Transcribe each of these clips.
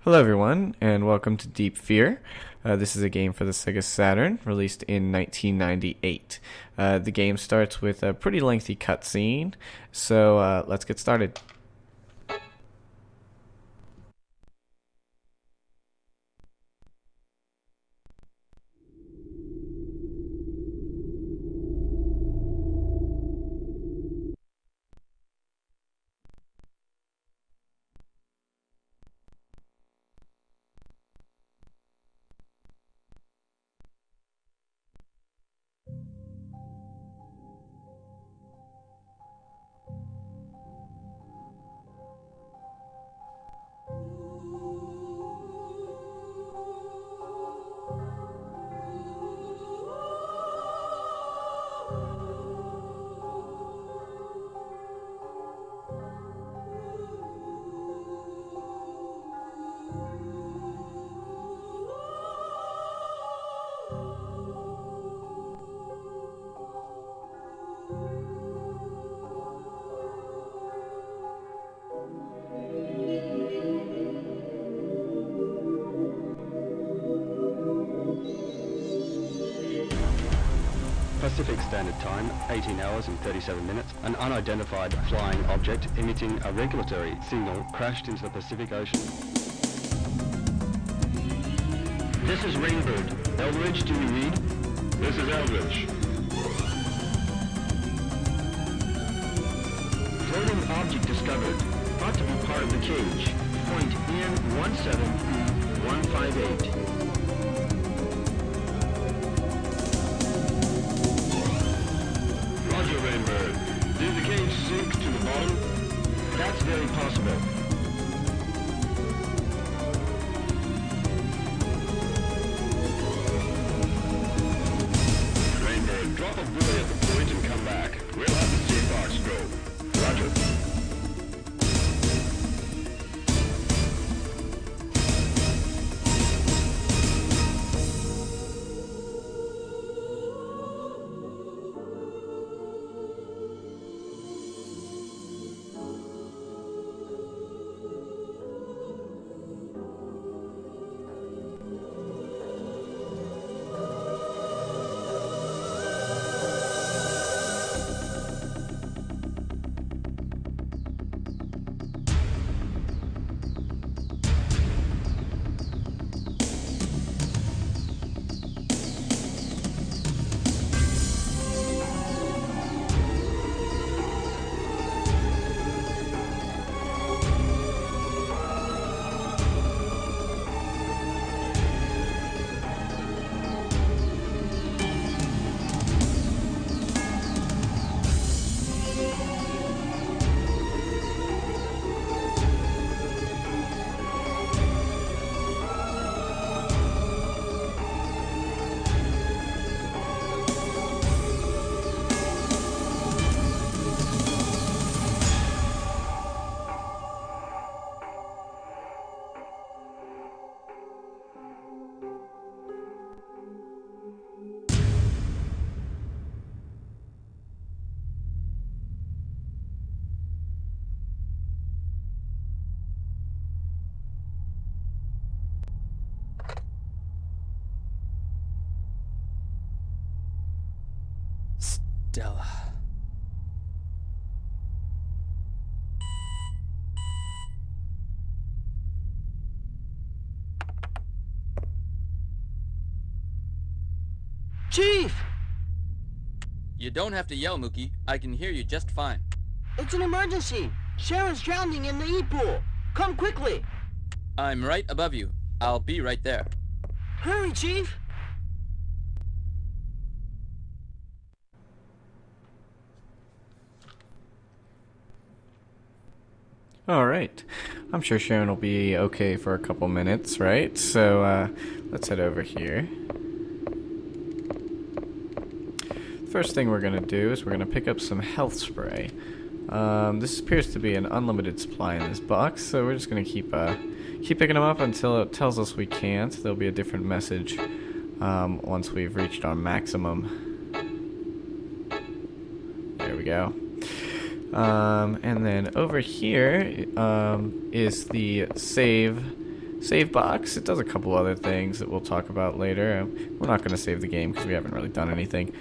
Hello, everyone, and welcome to Deep Fear. This is a game for the Sega Saturn, released in 1998. The game starts with a pretty lengthy cutscene, so let's get started. Pacific Standard Time, 18 hours and 37 minutes, an unidentified flying object emitting a regulatory signal crashed into the Pacific Ocean. This is Rainbird. Eldridge, do we read? This is Eldridge. Floating object discovered. Thought to be part of the cage. Point N17E158. Roger, Rainbird. Did the cage sink to the bottom? That's very possible. Rainbird, drop a buoy at the point and come back. We'll have the sea box go. Roger. Stella. Chief! You don't have to yell, Mookie. I can hear you just fine. It's an emergency! Sharon's drowning in the E-pool! Come quickly! I'm right above you. I'll be right there. Hurry, Chief! Alright, I'm sure Sharon will be okay for a couple minutes, right? So, let's head over here. First thing we're going to do is we're going to pick up some health spray. This appears to be an unlimited supply in this box, so we're just going to keep picking them up until it tells us we can't. There'll be a different message once we've reached our maximum. There we go. And then over here is the save save box. It does a couple other things that we'll talk about later. We're not going to save the game because we haven't really done anything.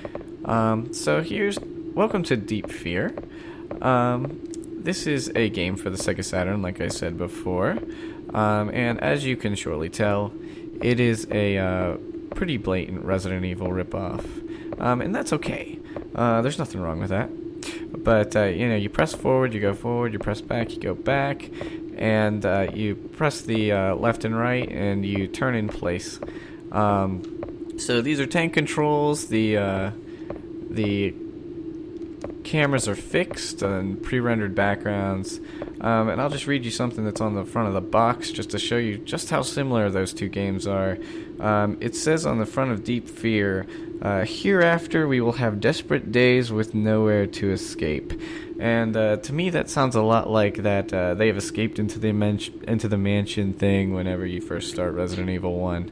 So here's welcome to Deep Fear. This is a game for the Sega Saturn, like I said before, and as you can surely tell, it is a pretty blatant Resident Evil ripoff, and that's okay. There's nothing wrong with that. But you press forward, you go forward, you press back, you go back, and you press the left and right, and you turn in place. So these are tank controls. The cameras are fixed and pre-rendered backgrounds. And I'll just read you something that's on the front of the box just to show you just how similar those two games are. It says on the front of Deep Fear, hereafter we will have desperate days with nowhere to escape. And to me that sounds a lot like that they have escaped into the mansion thing whenever you first start Resident Evil 1.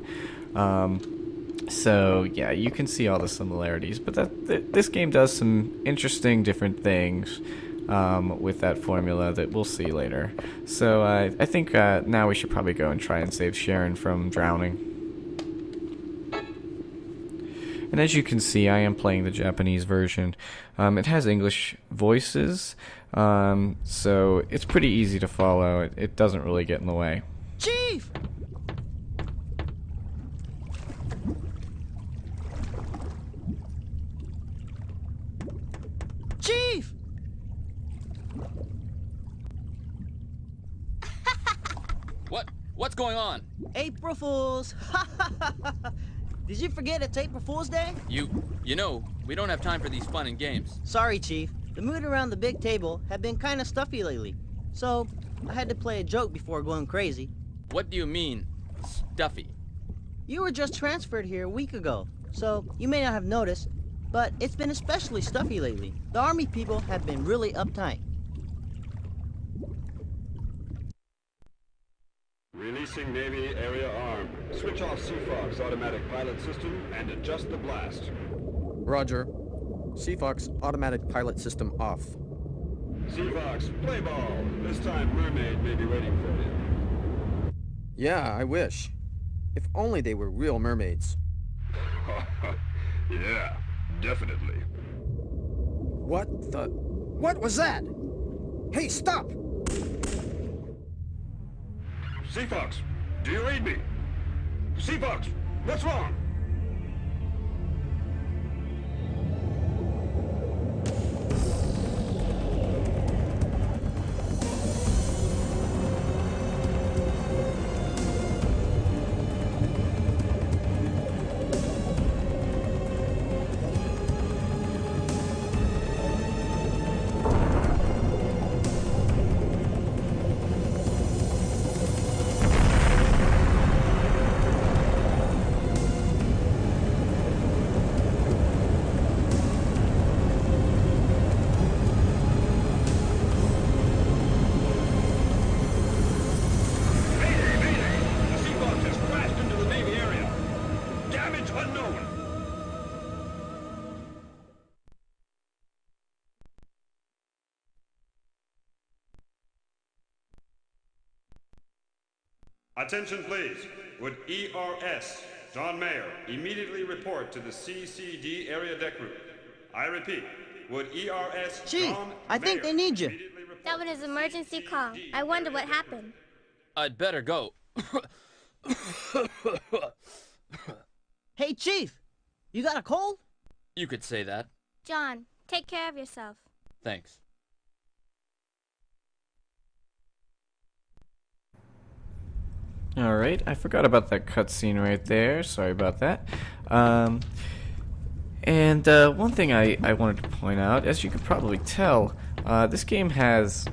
So yeah, you can see all the similarities, but this game does some interesting different things with that formula that we'll see later. So I think now we should probably go and try and save Sharon from drowning. And as you can see, I am playing the Japanese version. It has English voices, so it's pretty easy to follow. It doesn't really get in the way. Chief! Chief! What's going on? April Fools! Did you forget it's April Fool's Day? You know, we don't have time for these fun and games. Sorry, Chief. The mood around the big table had been kind of stuffy lately. So, I had to play a joke before going crazy. What do you mean, stuffy? You were just transferred here a week ago, so you may not have noticed, but it's been especially stuffy lately. The Army people have been really uptight. Releasing Navy area arm. Switch off Seafox automatic pilot system and adjust the blast. Roger. Seafox automatic pilot system off. Seafox, play ball. This time Mermaid may be waiting for you. Yeah, I wish. If only they were real mermaids. Yeah, definitely. What was that? Hey, stop! Seafox, do you read me? Seafox, what's wrong? Attention please. Would ERS, John Mayer, immediately report to the CCD area deck group? I repeat, would ERS, Chief, John I think Mayer they need you. immediately report That was to his the emergency CCD call. I wonder what area happened. I'd better go. Hey, Chief! You got a cold? You could say that. John, take care of yourself. Thanks. Alright, I forgot about that cutscene right there. Sorry about that. And one thing I wanted to point out, as you could probably tell, this game has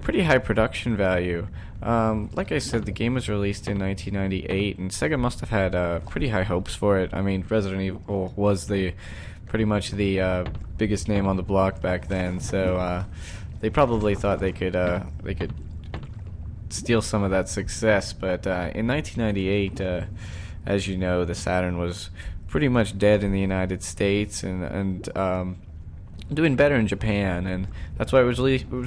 pretty high production value. Like I said, the game was released in 1998, and Sega must have had pretty high hopes for it. I mean, Resident Evil was pretty much the biggest name on the block back then, so they probably thought they could steal some of that success. But in 1998, as you know, the Saturn was pretty much dead in the United States and doing better in Japan, and that's why it was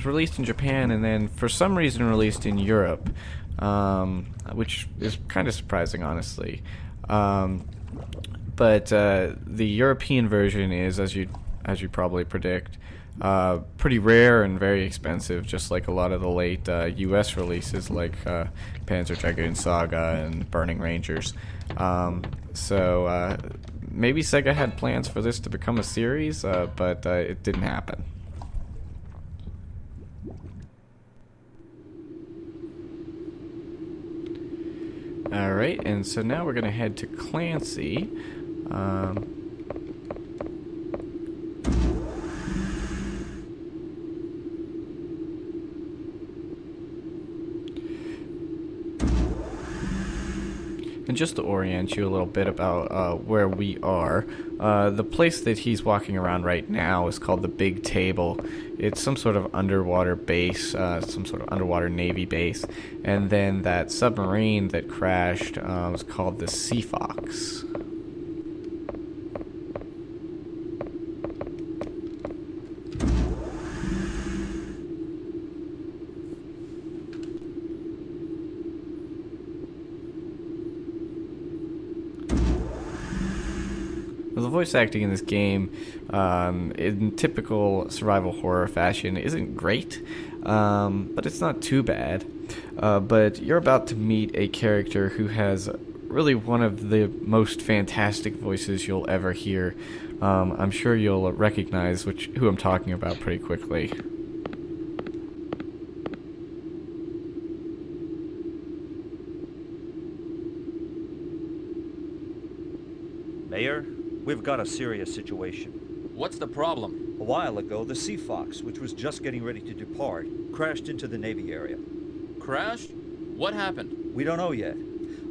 released in Japan, and then for some reason released in Europe. which is kind of surprising, honestly. But the European version is, as you probably predict, pretty rare and very expensive, just like a lot of the late U.S. releases, like Panzer Dragoon Saga and Burning Rangers. So maybe Sega had plans for this to become a series, but it didn't happen. Alright, and so now we're going to head to Clancy. And just to orient you a little bit about where we are, the place that he's walking around right now is called the Big Table. It's some sort of underwater base, some sort of underwater Navy base. And then that submarine that crashed was called the Sea Fox. The voice acting in this game, in typical survival horror fashion, isn't great, but it's not too bad. But you're about to meet a character who has really one of the most fantastic voices you'll ever hear. I'm sure you'll recognize who I'm talking about pretty quickly. Mayor, we've got a serious situation. What's the problem? A while ago, the Sea Fox, which was just getting ready to depart, crashed into the Navy area. Crashed? What happened? We don't know yet.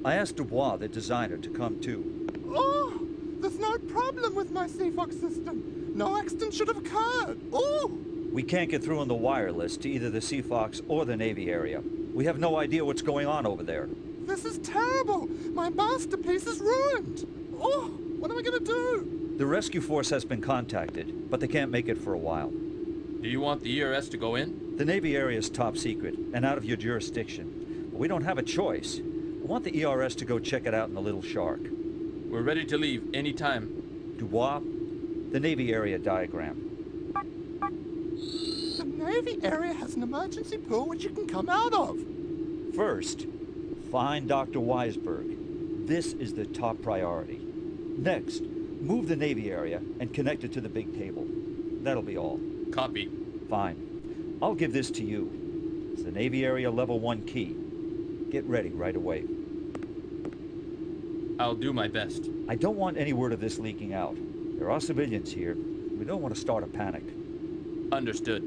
I asked Dubois, the designer, to come too. Oh, there's no problem with my Sea Fox system. No accident should have occurred. Oh! We can't get through on the wireless to either the Sea Fox or the Navy area. We have no idea what's going on over there. This is terrible. My masterpiece is ruined. Oh, what am I gonna do? The rescue force has been contacted, but they can't make it for a while. Do you want the ERS to go in? The Navy area is top secret and out of your jurisdiction. But we don't have a choice. I want the ERS to go check it out in the Little Shark. We're ready to leave any time. Dubois, the Navy area diagram. The Navy area has an emergency pool which you can come out of. First, find Dr. Weisberg. This is the top priority. Next, move the Navy area and connect it to the Big Table. That'll be all. Copy. Fine. I'll give this to you. It's the Navy area level 1 key. Get ready right away. I'll do my best. I don't want any word of this leaking out. There are civilians here. We don't want to start a panic. Understood.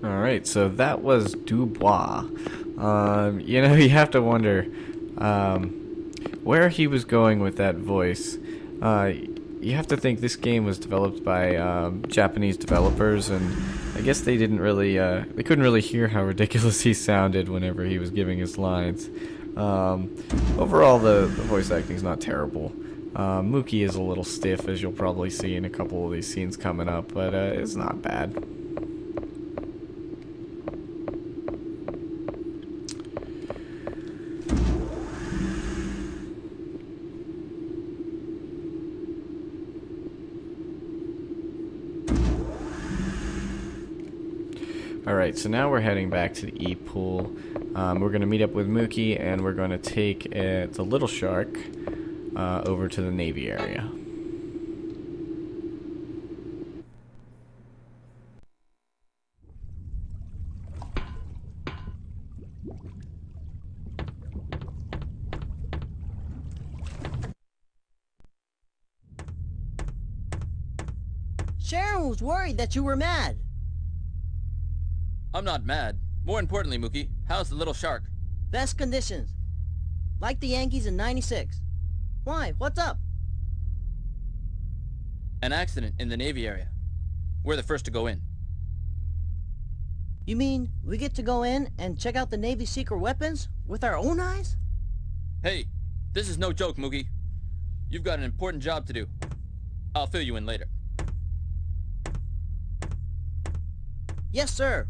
Alright, so that was Dubois. You have to wonder where he was going with that voice. You have to think this game was developed by Japanese developers, and I guess they didn't really, they couldn't really hear how ridiculous he sounded whenever he was giving his lines. Overall, the voice acting is not terrible. Mookie is a little stiff, as you'll probably see in a couple of these scenes coming up, but it's not bad. Alright, so now we're heading back to the E-Pool. We're going to meet up with Mookie, and we're going to take the Little Shark over to the Navy area. Sharon was worried that you were mad. I'm not mad. More importantly, Mookie, how's the Little Shark? Best conditions. Like the Yankees in '96. Why? What's up? An accident in the Navy area. We're the first to go in. You mean we get to go in and check out the Navy's secret weapons with our own eyes? Hey, this is no joke, Mookie. You've got an important job to do. I'll fill you in later. Yes, sir.